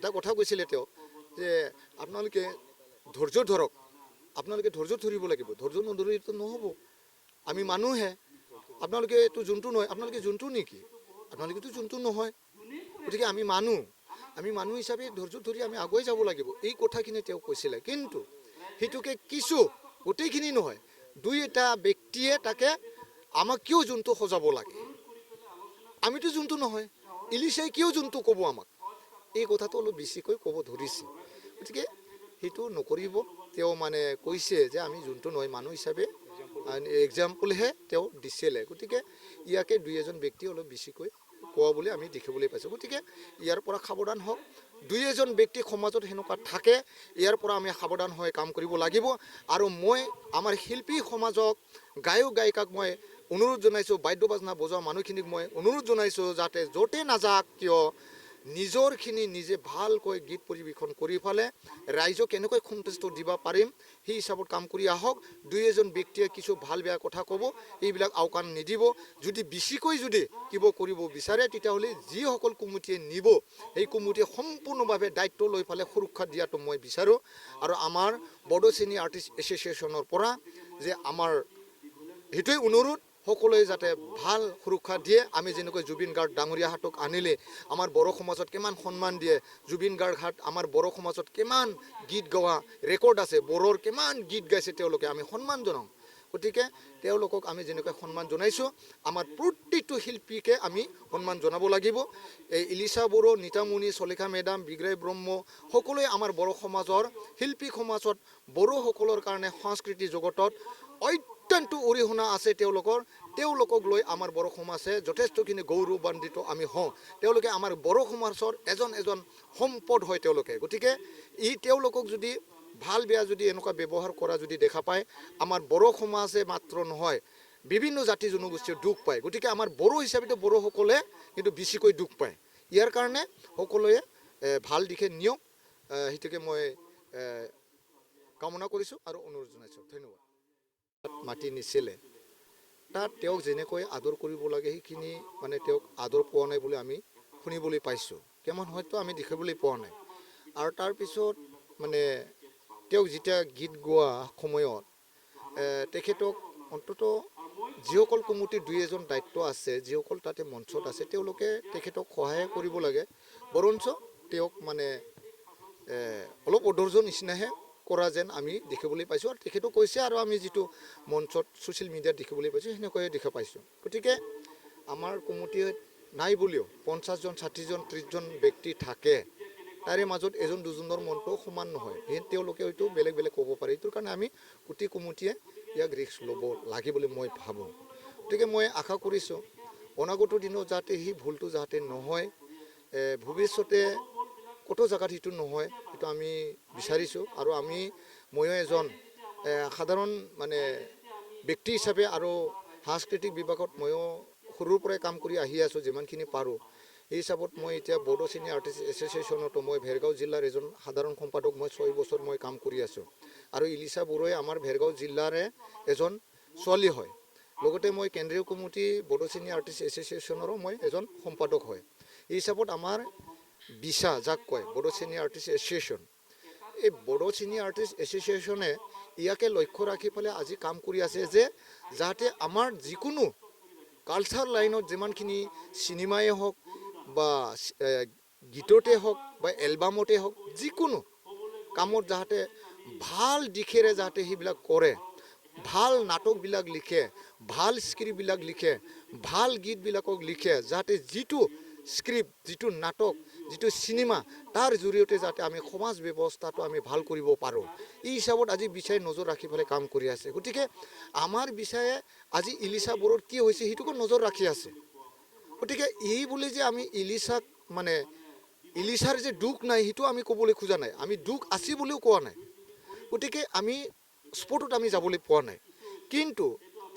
এটা কথা কৈছিলে তেওঁ যে আপোনালোকে ধৈৰ্য ধৰক, আপোনালোকে ধৈৰ্য ধৰিব লাগিব, ধৈৰ্য নধৰিলেতো নহ'ব, আমি মানুহে, আপোনালোকে এইটো যোনটো নহয়, আপোনালোকে যোনটো নেকি, আপোনালোকেতো যোনটো নহয়, গতিকে আমি মানুহ হিচাপে ধৈৰ্য ধৰি আমি আগুৱাই যাব লাগিব, এই কথাখিনি তেওঁ কৈছিলে। কিন্তু সেইটোকে কিছু গোটেইখিনি নহয়, দুই এটা ব্যক্তিয়ে তাকে আমাক কিয় যোনটো সজাব লাগে, আমিতো যোনটো নহয়, ইলিচাই কিয় যোনটো ক'ব আমাক, এই কথাটো অলপ বেছিকৈ ক'ব ধৰিছে। গতিকে সেইটো নকৰিব, তেওঁ মানে কৈছে যে আমি যোনটো নহয় মানুহ হিচাপে এক্সাম্পলহে তেওঁ দিছিলে। গতিকে ইয়াকে দুই এজন ব্যক্তি অলপ বেছিকৈ কোৱা বুলি আমি দেখিবলৈ পাইছোঁ। গতিকে ইয়াৰ পৰা সাৱধান হওক, দুই এজন ব্যক্তি সমাজত সেনেকুৱা থাকে, ইয়াৰ পৰা আমি সাৱধান হৈ কাম কৰিব লাগিব। আৰু মই আমাৰ শিল্পী সমাজক, গায়ক গায়িকাক মই অনুৰোধ জনাইছোঁ, বাদ্য বাজনা বজোৱা মানুহখিনিক মই অনুৰোধ জনাইছোঁ যাতে য'তে নাযাওক কিয় নিজৰখিনি নিজে ভালকৈ গীত পৰিৱেশন কৰি পেলাই ৰাইজক কেনেকৈ সন্তুষ্ট দিব পাৰিম সেই হিচাপত কাম কৰি আহক। দুই এজন ব্যক্তিয়ে কিছু ভাল বেয়া কথা ক'ব, এইবিলাক আওকাণ নিদিব। যদি বেছিকৈ যদি কিবা কৰিব বিচাৰে তেতিয়াহ'লে যিসকল কমিটিয়ে নিব সেই কমিটিয়ে সম্পূৰ্ণভাৱে দায়িত্ব লৈ পেলাই সুৰক্ষা দিয়াটো মই বিচাৰোঁ। আৰু আমাৰ বড়ো চিনি আৰ্টিষ্ট এছ'চিয়েশ্যনৰ পৰা যে আমাৰ সেইটোৱে অনুৰোধ, সকলোৱে যাতে ভাল সুৰক্ষা দিয়ে। আমি যেনেকৈ জুবিন গাৰ্গ ডাঙৰীয়াহাটক আনিলে আমাৰ বড়ো সমাজত কিমান সন্মান দিয়ে, জুবিন গাৰ্গহাট আমাৰ বড়ো সমাজত কিমান গীত গোৱা ৰেকৰ্ড আছে, বড়োৰ কিমান গীত গাইছে তেওঁলোকে, আমি সন্মান জনাওঁ। গতিকে তেওঁলোকক আমি যেনেকৈ সন্মান জনাইছোঁ, আমাৰ প্ৰতিটো শিল্পীকে আমি সন্মান জনাব লাগিব। এই ইলিচা বড়ো, নিতামণি, চলিখা মেডাম, বিগ্ৰাই ব্ৰহ্ম সকলোৱে আমাৰ বড়ো সমাজৰ শিল্পী সমাজত বড়োসকলৰ কাৰণে সংস্কৃতি জগতত অত্যন্ত অৰিহণা আছে তেওঁলোকক লৈ আমাৰ বড়ো সমাজে যথেষ্টখিনি গৌৰৱান্বিত আমি হওঁ। তেওঁলোকে আমাৰ বড়ো সমাজৰ এজন সম্পদ হয় তেওঁলোকে। গতিকে তেওঁলোকক যদি ভাল বেয়া যদি এনেকুৱা ব্যৱহাৰ কৰা যদি দেখা পায়, আমাৰ বড়ো সমাজে মাত্ৰ নহয় বিভিন্ন জাতি জনগোষ্ঠীয়ে দুখ পায়। গতিকে আমাৰ বড়ো হিচাপেতো বড়োসকলে কিন্তু বেছিকৈ দুখ পায়। ইয়াৰ কাৰণে সকলোৱে ভাল দিশে নিয়ক, সেইটোকে মই কামনা কৰিছোঁ আৰু অনুৰোধ জনাইছোঁ। ধন্যবাদ। মাতি নিছিলে তাত তেওঁক যেনেকৈ আদৰ কৰিব লাগে সেইখিনি মানে তেওঁক আদৰ পোৱা নাই বুলি আমি শুনিবলৈ পাইছোঁ, কিমান হয়তো আমি দেখিবলৈ পোৱা নাই। আৰু তাৰপিছত মানে তেওঁক যেতিয়া গীত গোৱা সময়ত তেখেতক অন্তত যিসকল কমিটিৰ দুই এজন দায়িত্ব আছে, যিসকল তাতে মঞ্চত আছে, তেওঁলোকে তেখেতক সহায় কৰিব লাগে, বৰঞ্চ তেওঁক মানে অলপ অধৈৰ্য নিচিনাহে কৰা যেন আমি দেখিবলৈ পাইছোঁ। আৰু তেখেতো কৈছে, আৰু আমি যিটো মঞ্চত ছ'চিয়েল মিডিয়াত দেখিবলৈ পাইছোঁ সেনেকৈয়ে দেখা পাইছোঁ। গতিকে আমাৰ কমিটিয়ে নাই বুলিও 50জন 60জন 30জন ব্যক্তি থাকে, তাৰে মাজত এজন দুজনৰ মনটো সমান নহয়, তেওঁলোকে হয়তো বেলেগ বেলেগ ক'ব পাৰে। এইটোৰ কাৰণে আমি গোটেই কমিটিয়ে ইয়াক ৰিস্ক ল'ব লাগে বুলি মই ভাবোঁ। গতিকে মই আশা কৰিছোঁ অনাগত দিনত যাতে সেই ভুলটো যাতে নহয়, ভৱিষ্যতে ক'তো জেগাত সেইটো নহয়, সেইটো আমি বিচাৰিছোঁ। আৰু ময়ো এজন সাধাৰণ মানে ব্যক্তি হিচাপে আৰু সাংস্কৃতিক বিভাগত ময়ো সৰুৰ পৰাই কাম কৰি আহি আছোঁ যিমানখিনি পাৰোঁ। এই হিচাপত মই এতিয়া বড়ো চিনিয়ৰ আৰ্টিষ্ট এছ'চিয়েশ্যনতো মই ভেৰগাঁও জিলাৰ এজন সাধাৰণ সম্পাদক, মই 6 বছৰ মই কাম কৰি আছোঁ। আৰু ইলিচা বড়োৱে আমাৰ ভেৰগাঁও জিলাৰে এজন ছোৱালী হয়। লগতে মই কেন্দ্ৰীয় কমিটি বড়ো চিনিয়ৰ আৰ্টিষ্ট এছ'চিয়েশ্যনৰো মই এজন সম্পাদক হয়। এই হিচাপত আমাৰ বিচা যাক কয় বড়ো চিনিয়ৰ আৰ্টিষ্ট এছ'চিয়েশ্যন, এই বড়ো চিনিয়ৰ আৰ্টিষ্ট এছ'চিয়েশ্যনে ইয়াকে লক্ষ্য ৰাখি পেলাই আজি কাম কৰি আছে যে যাতে আমাৰ যিকোনো কালচাৰ লাইনত যিমানখিনি চিনেমাই হওক বা গীততে হওক বা এলবামতে হওক, যিকোনো কামত যাতে ভাল দিশেৰে যাতে সেইবিলাক কৰে, ভাল নাটকবিলাক লিখে, ভাল স্ক্ৰিপ্টবিলাক লিখে, ভাল গীতবিলাকক লিখে, যাতে যিটো স্ক্ৰিপ্ট, যিটো নাটক, যিটো চিনেমা, তাৰ জৰিয়তে যাতে আমি সমাজ ব্যৱস্থাটো আমি ভাল কৰিব পাৰোঁ। এই হিচাপত আজি বিচাৰে নজৰ ৰাখি পেলাই কাম কৰি আছে। গতিকে আমাৰ বিচাৰে আজি ইলিচা বড়োৰ কি হৈছে সেইটোকো নজৰ ৰাখি আছে। গতিকে এই বুলি যে আমি ইলিচাক মানে ইলিচাৰ যে দুখ নাই সেইটো আমি ক'বলৈ খোজা নাই, আমি দুখ আছে বুলিও কোৱা নাই। গতিকে আমি স্পটত আমি যাবলৈ পোৱা নাই। কিন্তু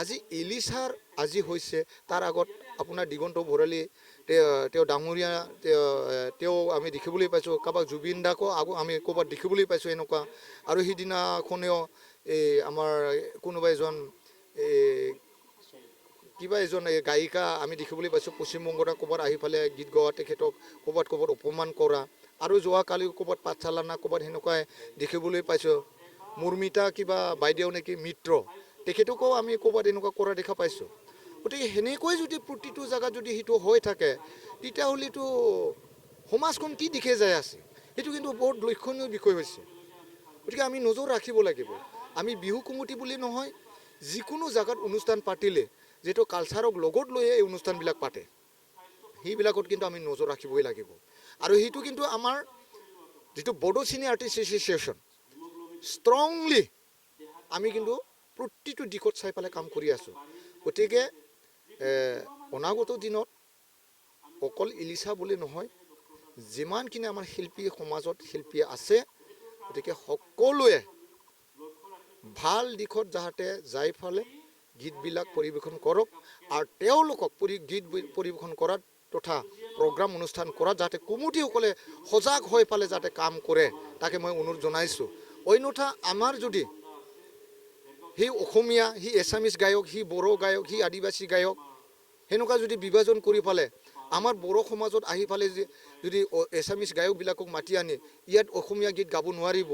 আজি ইলিচাৰ আজি হৈছে, তাৰ আগত আপোনাৰ দিগন্ত ভৰালী তেওঁ ডাঙৰীয়া, তেওঁ আমি দেখিবলৈ পাইছোঁ, কাৰোবাক জুবিন দাকো আমি ক'ৰবাত দেখিবলৈ পাইছোঁ এনেকুৱা। আৰু সিদিনাখনেও এই আমাৰ কোনোবা এজন কিবা এজন গায়িকা আমি দেখিবলৈ পাইছোঁ পশ্চিমবংগৰ ক'ৰবাত আহি পেলাই গীত গোৱা, তেখেতক ক'ৰবাত অপমান কৰা। আৰু যোৱাকালি ক'ৰবাত পাঠশালা না ক'ৰবাত সেনেকুৱাই দেখিবলৈ পাইছোঁ মুৰ্মিতা কিবা বাইদেউ নেকি মিত্ৰ তেখেতকো আমি ক'ৰবাত এনেকুৱা কৰা দেখা পাইছোঁ গতিকে সেনেকৈ যদি প্ৰতিটো জেগাত যদি সেইটো হৈ থাকে তেতিয়াহ'লেতো সমাজখন কি দিশে যাই আছে সেইটো কিন্তু বহুত লক্ষণীয় বিষয় হৈছে গতিকে আমি নজৰ ৰাখিব লাগিব আমি বিহু কমিটি বুলি নহয় যিকোনো জেগাত অনুষ্ঠান পাতিলে যিটো কালচাৰক লগত লৈয়ে এই অনুষ্ঠানবিলাক পাতে সেইবিলাকত কিন্তু আমি নজৰ ৰাখিবই লাগিব আৰু সেইটো কিন্তু আমাৰ যিটো বড়ো চিনিয়ৰ আৰ্টিষ্ট এছ'চিয়েশ্যন ষ্ট্ৰংলি আমি কিন্তু প্ৰতিটো দিশত চাই পেলাই কাম কৰি আছোঁ গতিকে অনাগত দিনত অকল ইলিচা বুলি নহয় যিমানখিনি আমাৰ শিল্পী সমাজত শিল্পী আছে গতিকে সকলোৱে ভাল দিশত যাতে যাই ফালে গীতবিলাক পৰিৱেশন কৰক আৰু তেওঁলোকক গীত পৰিৱেশন কৰাত তথা প্ৰগ্ৰাম অনুষ্ঠান কৰাত যাতে কমিটিসকলে সজাগ হৈ পালে যাতে কাম কৰে তাকে মই অনুৰোধ জনাইছোঁ অন্যথা আমাৰ যদি সি অসমীয়া সি এছামিছ গায়ক সি বড়ো গায়ক সি আদিবাসী গায়ক সেনেকুৱা যদি বিভাজন কৰি পালে আমাৰ বড়ো সমাজত আহি পালে যদি এছামিছ গায়কবিলাকক মাতি আনি ইয়াত অসমীয়া গীত গাব নোৱাৰিব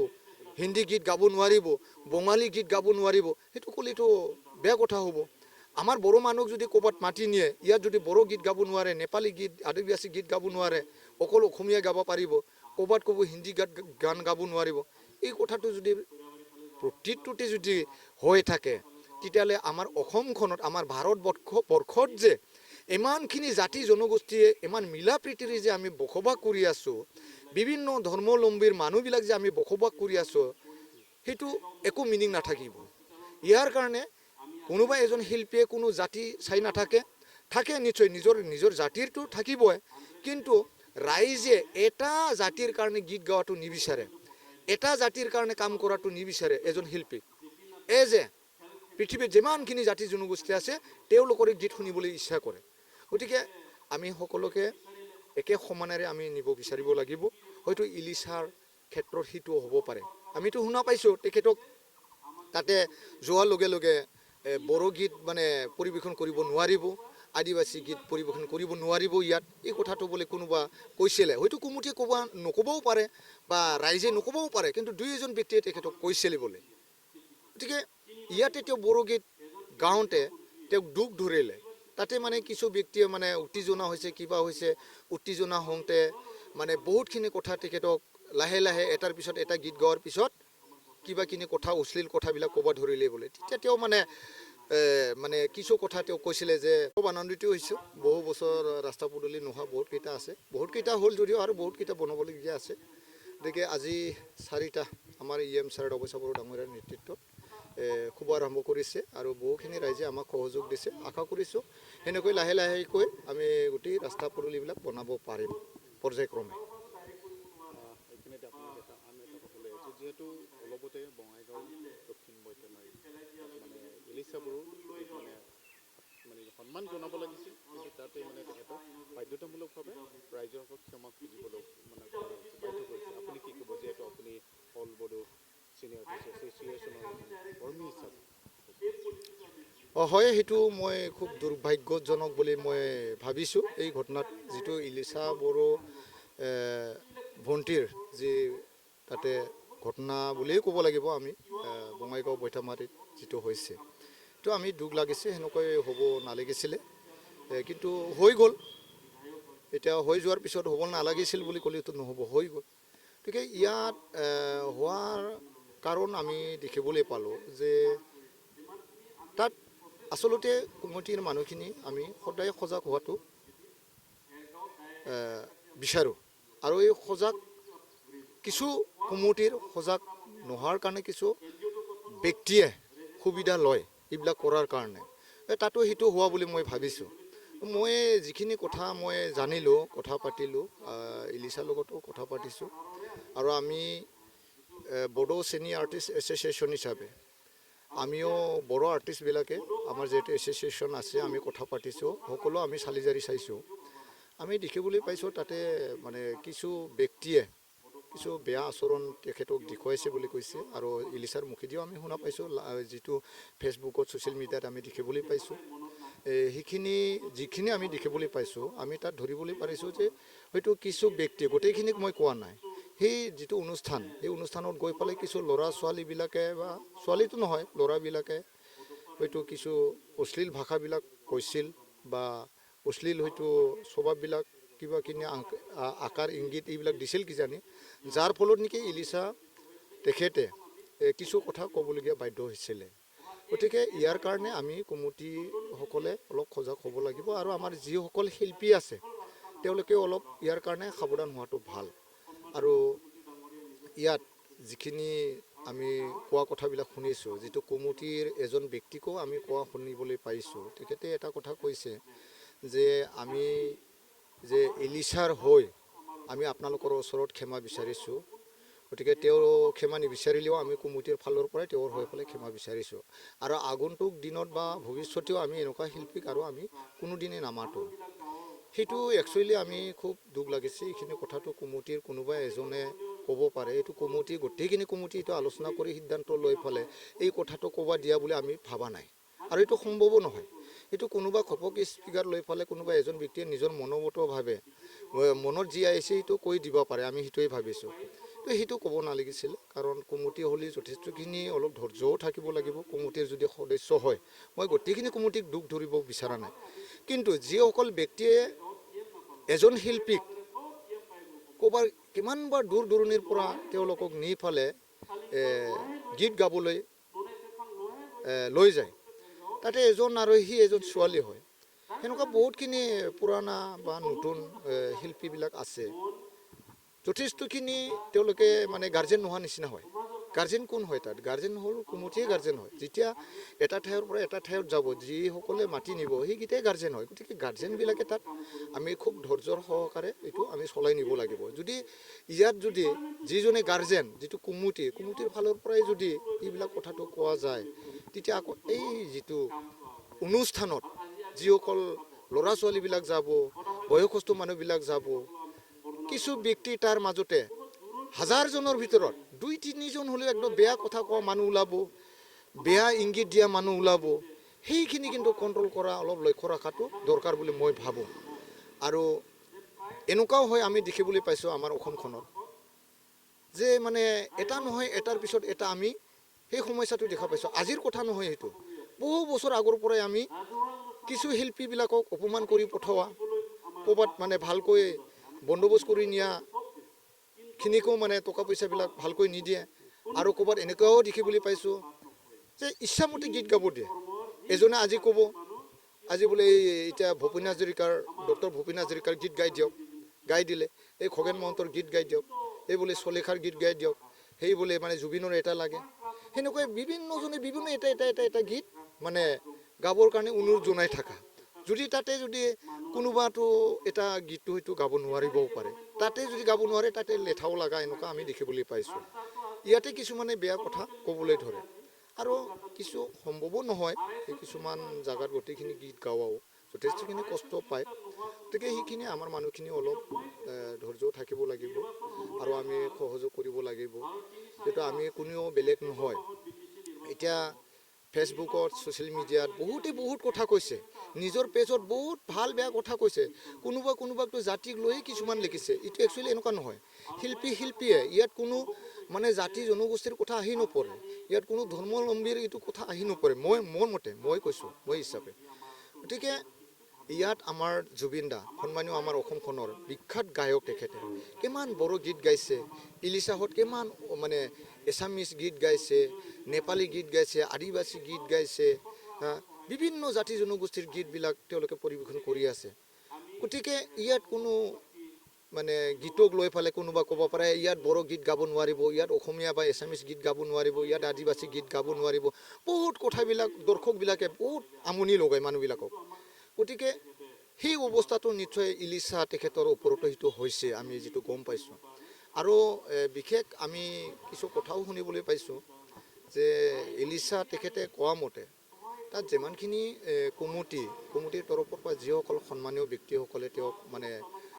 হিন্দী গীত গাব নোৱাৰিব বঙালী গীত গাব নোৱাৰিব সেইটো ক'লেতো বেয়া কথা হ'ব আমাৰ বড়ো মানুহক যদি ক'ৰবাত মাতি নিয়ে ইয়াত যদি বড়ো গীত গাব নোৱাৰে নেপালী গীত আদিবাসী গীত গাব নোৱাৰে অকল অসমীয়া গাব পাৰিব ক'ৰবাত ক'ব হিন্দী গান গাব নোৱাৰিব এই কথাটো যদি প্ৰতিটোতে যদি হৈ থাকে তেতিয়াহ'লে আমাৰ অসমখনত আমাৰ ভাৰতবৰ্ষত যে ইমানখিনি জাতি জনগোষ্ঠীয়ে ইমান মিলা প্ৰীতিৰে যে আমি বসবাস কৰি আছোঁ বিভিন্ন ধৰ্মাৱলম্বীৰ মানুহবিলাক যে আমি বসবাস কৰি আছোঁ সেইটো একো মিনিং নাথাকিব ইয়াৰ কাৰণে কোনোবা এজন শিল্পীয়ে কোনো জাতি চাই নাথাকে থাকে নিশ্চয় নিজৰ জাতিৰটো থাকিবই কিন্তু ৰাইজে এটা জাতিৰ কাৰণে গীত গোৱাটো নিবিচাৰে এটা জাতিৰ কাৰণে কাম কৰাটো নিবিচাৰে এজন শিল্পী যে পৃথিৱীত যিমানখিনি জাতি জনগোষ্ঠী আছে তেওঁলোকৰ গীত শুনিবলৈ ইচ্ছা কৰে গতিকে আমি সকলোকে একে সমানেৰে আমি নিব বিচাৰিব লাগিব হয়তো ইলিচাৰ ক্ষেত্ৰত সেইটো হ'ব পাৰে আমিতো শুনা পাইছোঁ তেখেতক তাতে যোৱাৰ লগে লগে বড়ো গীত মানে পৰিৱেশন কৰিব নোৱাৰিব আদিবাসী গীত পৰিৱেশন কৰিব নোৱাৰিব ইয়াত এই কথাটো বোলে কোনোবা কৈছিলে হয়তো কমিটিয়ে নক'বও পাৰে বা ৰাইজে নক'বও পাৰে কিন্তু দুই এজন ব্যক্তিয়ে তেখেতক কৈছিলে বোলে গতিকে ইয়াতে তেওঁ বড়ো গীত গাওঁতে তেওঁক দুখ ধৰিলে তাতে মানে কিছু ব্যক্তিয়ে মানে উত্তেজনা হৈছে কিবা হৈছে উত্তেজনা হওঁতে মানে বহুতখিনি কথা তেখেতক লাহে লাহে এটাৰ পিছত এটা গীত গোৱাৰ পিছত কিবাখিনি কথা অশ্লীল কথাবিলাক ক'ব ধৰিলে বোলে তেতিয়া তেওঁ মানে কিছু কথা তেওঁ কৈছিলে যে খুব আনন্দিত হৈছোঁ বহু বছৰ ৰাস্তা পদূলি নোহোৱা বহুতকেইটা আছে বহুতকেইটা হ'ল যদিও আৰু বহুতকেইটা বনাবলগীয়া আছে গতিকে আজি 4টা আমাৰ ছাৰ অৱশ্যে বড়ো ডাঙৰীয়াৰ নেতৃত্বত খুব আৰম্ভ কৰিছে আৰু বহুখিনি ৰাইজে আমাক সহযোগ দিছে আশা কৰিছোঁ সেনেকৈ লাহে লাহেকৈ আমি গোটেই ৰাস্তা পদূলিবিলাক বনাব পাৰিম পৰ্যায়ক্ৰমে যিহেতু অলপতে বঙাইগাঁও দক্ষিণ বৈতনাৰী মানে ইলিচাবোৰো মানে সন্মান জনাব লাগিছিল কিন্তু তাতে মানে তেখেতক বাধ্যতামূলকভাৱে ৰাইজৰ আগত ক্ষমা খুজিবলৈ মানে বাধ্য কৰিছে আপুনি কি ক'ব যিহেতু আপুনি অল বড়ো চিনিয়ৰ আৰ্টিষ্ট এছ'চিয়েশ্যনৰ কৰ্মী হিচাপে হয় সেইটো মই খুব দুৰ্ভাগ্যজনক বুলি মই ভাবিছোঁ এই ঘটনাত যিটো ইলিচা বড়ো ভণ্টিৰ যি তাতে ঘটনা বুলিয়েই ক'ব লাগিব আমি বঙাইগাঁও বৈঠামাৰীত যিটো হৈছে তো আমি দুখ লাগিছে সেনেকৈ হ'ব নালাগিছিলে কিন্তু হৈ গ'ল এতিয়া হৈ যোৱাৰ পিছত হ'ব নালাগিছিল বুলি ক'লেতো নহ'ব হৈ গ'ল গতিকে ইয়াত হোৱাৰ কাৰণ আমি দেখিবলৈ পালোঁ যে তাত আচলতে কমিটিৰ মানুহখিনি আমি সদায় সজাগ হোৱাটো বিচাৰোঁ আৰু এই সজাগ কিছু কমিটিৰ সজাগ নোহোৱাৰ কাৰণে কিছু ব্যক্তিয়ে সুবিধা লয় এইবিলাক কৰাৰ কাৰণে তাতো সেইটো হোৱা বুলি মই ভাবিছোঁ মই যিখিনি কথা মই জানিলোঁ কথা পাতিলোঁ ইলিচাৰ লগতো কথা পাতিছোঁ আৰু আমি বড়ো চিনিয়ৰ আৰ্টিষ্ট এছ'চিয়েশ্যন হিচাপে আমিও বড়ো আৰ্টিষ্টবিলাকে আমাৰ যিহেতু এছ'চিয়েশ্যন আছে আমি কথা পাতিছোঁ সকলো আমি চালি জাৰি চাইছোঁ আমি দেখিবলৈ পাইছোঁ তাতে মানে কিছু ব্যক্তিয়ে কিছু বেয়া আচৰণ তেখেতক দেখুৱাইছে বুলি কৈছে আৰু ইলিচাৰ মুখেদিও আমি শুনা পাইছোঁ যিটো ফেচবুকত ছ'চিয়েল মিডিয়াত আমি দেখিবলৈ পাইছোঁ সেইখিনি যিখিনি আমি দেখিবলৈ পাইছোঁ আমি তাত ধৰিবলৈ পাৰিছোঁ যে হয়তো কিছু ব্যক্তি গোটেইখিনিক মই কোৱা নাই সেই যিটো অনুষ্ঠান সেই অনুষ্ঠানত গৈ পেলাই কিছু ল'ৰা ছোৱালীবিলাকে বা ছোৱালীটো নহয় ল'ৰাবিলাকে হয়তো কিছু অশ্লীল ভাষাবিলাক কৈছিল বা অশ্লীল হয়তো স্বভাৱবিলাক কিবা কিনি আকাৰ ইংগিত এইবিলাক দিছিল কিজানি যাৰ ফলত নেকি ইলিচা তেখেতে কিছু কথা ক'বলগীয়া বাধ্য হৈছিলে গতিকে ইয়াৰ কাৰণে আমি কমিটিসকলে অলপ সজাগ হ'ব লাগিব আৰু আমাৰ যিসকল শিল্পী আছে তেওঁলোকে অলপ ইয়াৰ কাৰণে সাৱধান হোৱাটো ভাল আৰু ইয়াত যিখিনি আমি কোৱা কথাবিলাক শুনিছোঁ যিটো কমিটিৰ এজন ব্যক্তিকো আমি কোৱা শুনিবলৈ পাইছোঁ তেখেতে এটা কথা কৈছে যে আমি যে ইলিচাৰ হৈ আমি আপোনালোকৰ ওচৰত ক্ষমা বিচাৰিছোঁ গতিকে তেওঁ ক্ষমা নিবিচাৰিলেও আমি কমিটিৰ ফালৰ পৰাই তেওঁৰ হৈ পেলাই ক্ষমা বিচাৰিছোঁ আৰু আগন্তুক দিনত বা ভৱিষ্যতেও আমি এনেকুৱা শিল্পীক আৰু আমি কোনোদিনে নামাতোঁ সেইটো একচুৱেলি আমি খুব দুখ লাগিছে এইখিনি কথাটো কমিটিৰ কোনোবা এজনে ক'ব পাৰে এইটো কমিটি গোটেইখিনি কমিটি এইটো আলোচনা কৰি সিদ্ধান্ত লৈ পেলাই এই কথাটো ক'ব দিয়া বুলি আমি ভাবা নাই আৰু এইটো সম্ভৱো নহয় এইটো কোনোবা ঘপককৈ স্পীকাৰ লৈ পেলাই কোনোবা এজন ব্যক্তিয়ে নিজৰ মনোমতভাৱে মনত যি আহিছে সেইটো কৈ দিব পাৰে আমি সেইটোৱে ভাবিছোঁ তো সেইটো ক'ব নালাগিছিল কাৰণ কমিটি হ'লে যথেষ্টখিনি অলপ ধৈৰ্যও থাকিব লাগিব কমিটিৰ যদি সদস্য হয় মই গোটেইখিনি কমিটিক দুখ ধৰিব বিচৰা নাই কিন্তু যিসকল ব্যক্তিয়ে এজন শিল্পীক ক'ৰবাৰ কিমানবাৰ দূৰ দূৰণিৰ পৰা তেওঁলোকক নি ফালে গীত গাবলৈ লৈ যায় তাতে এজন আৰোহী এজন ছোৱালী হয় সেনেকুৱা বহুতখিনি পুৰণা বা নতুন শিল্পীবিলাক আছে যথেষ্টখিনি তেওঁলোকে মানে গাৰ্জেন নোহোৱা নিচিনা হয় গাৰ্জেন কোন হয় তাত গাৰ্জেন হ'ল কমিটিয়ে গাৰ্জেন হয় যেতিয়া এটা ঠাইৰ পৰা এটা ঠাইত যাব যিসকলে মাতি নিব সেইকেইটাই গাৰ্জেন হয় গতিকে গাৰ্জেনবিলাকে তাত আমি খুব ধৈৰ্যৰ সহকাৰে এইটো আমি চলাই নিব লাগিব যদি ইয়াত যদি যিজনে গাৰ্জেন যিটো কমিটিৰ ফালৰ পৰাই যদি এইবিলাক কথাটো কোৱা যায় তেতিয়া আকৌ এই যিটো অনুষ্ঠানত যিসকল ল'ৰা ছোৱালীবিলাক যাব বয়সস্থ মানুহবিলাক যাব কিছু ব্যক্তি তাৰ মাজতে হাজাৰজনৰ ভিতৰত 2-3জন হ'লেও একদম বেয়া কথা কোৱা মানুহ ওলাব বেয়া ইংগিত দিয়া মানুহ ওলাব সেইখিনি কিন্তু কণ্ট্ৰল কৰা অলপ লক্ষ্য ৰখাটো দৰকাৰ বুলি মই ভাবোঁ আৰু এনেকুৱাও হয় আমি দেখিবলৈ পাইছোঁ আমাৰ অসমখনত যে মানে এটা নহয় এটাৰ পিছত এটা আমি সেই সমস্যাটো দেখা পাইছোঁ আজিৰ কথা নহয় সেইটো বহু বছৰ আগৰ পৰাই আমি কিছু শিল্পীবিলাকক অপমান কৰি পঠোৱা ক'ৰবাত মানে ভালকৈ বন্দোবস্ত কৰি নিয়া খিনিকো মানে টকা পইচাবিলাক ভালকৈ নিদিয়ে আৰু ক'ৰবাত এনেকুৱাও দেখিবলৈ পাইছোঁ যে ইচ্ছামতে গীত গাব দিয়ে এজনে আজি ক'ব আজি বোলে এতিয়া ভূপেন হাজৰিকাৰ ডক্টৰ ভূপেন হাজৰিকাৰ গীত গাই দিয়ক গাই দিলে এই খগেন মহন্তৰ গীত গাই দিয়ক এই বোলে চলেখাৰ গীত গাই দিয়ক সেই বোলে মানে জুবিনৰ এটা লাগে সেনেকৈ বিভিন্নজনে বিভিন্ন এটা গীত মানে গাবৰ কাৰণে অনুৰোধ জনাই থাকা যদি তাতে যদি কোনোবাটো এটা গীতটো হয়তো গাব নোৱাৰিবও পাৰে তাতে যদি গাব নোৱাৰে তাতে লেঠাও লগা এনেকুৱা আমি দেখিবলৈ পাইছোঁ ইয়াতে কিছুমানে বেয়া কথা ক'বলৈ ধৰে আৰু কিছু সম্ভৱো নহয় এই কিছুমান জাগাত গোটেইখিনি গীত গাৱাও যথেষ্টখিনি কষ্ট পায় গতিকে সেইখিনি আমাৰ মানুহখিনি অলপ ধৈৰ্য থাকিব লাগিব আৰু আমি সহযোগ কৰিব লাগিব যিহেতু আমি কোনেও বেলেগ নহয় এতিয়া ফেচবুকত ছ'চিয়েল মিডিয়াত বহুত কথা কৈছে নিজৰ পেজত বহুত ভাল বেয়া কথা কৈছে কোনোবাকতো জাতিক লৈয়ে কিছুমান লিখিছে এইটো একচুৱেলি এনেকুৱা নহয় শিল্পীয়ে ইয়াত কোনো মানে জাতি জনগোষ্ঠীৰ কথা আহি নপৰে ইয়াত কোনো ধৰ্মাৱলম্বীৰ এইটো কথা আহি নপৰে মোৰ মতে মই কৈছোঁ মই হিচাপে গতিকে ইয়াত আমাৰ জুবিন দা সন্মানীয় আমাৰ অসমখনৰ বিখ্যাত গায়ক তেখেতে কিমান বড়ো গীত গাইছে ইলিচাহত কিমান মানে এছামিজ গীত গাইছে নেপালী গীত গাইছে আদিবাসী গীত গাইছে বিভিন্ন জাতি জনগোষ্ঠীৰ গীতবিলাক তেওঁলোকে পৰিৱেশন কৰি আছে গতিকে ইয়াত কোনো মানে গীতক লৈ পেলাই কোনোবা ক'ব পাৰে ইয়াত বড়ো গীত গাব নোৱাৰিব ইয়াত অসমীয়া বা এছামিজ গীত গাব নোৱাৰিব ইয়াত আদিবাসী গীত গাব নোৱাৰিব বহুত কথাবিলাক দৰ্শকবিলাকে বহুত আমনি লগায় মানুহবিলাকক গতিকে সেই অৱস্থাটো নিশ্চয় ইলিচা তেখেতৰ ওপৰতো সেইটো হৈছে আমি যিটো গম পাইছোঁ আৰু বিশেষ আমি কিছু কথাও শুনিবলৈ পাইছোঁ যে ইলিচা তেখেতে কোৱা মতে তাত যিমানখিনি কমিটিৰ তৰফৰ পৰা যিসকল সন্মানীয় ব্যক্তিসকলে তেওঁক মানে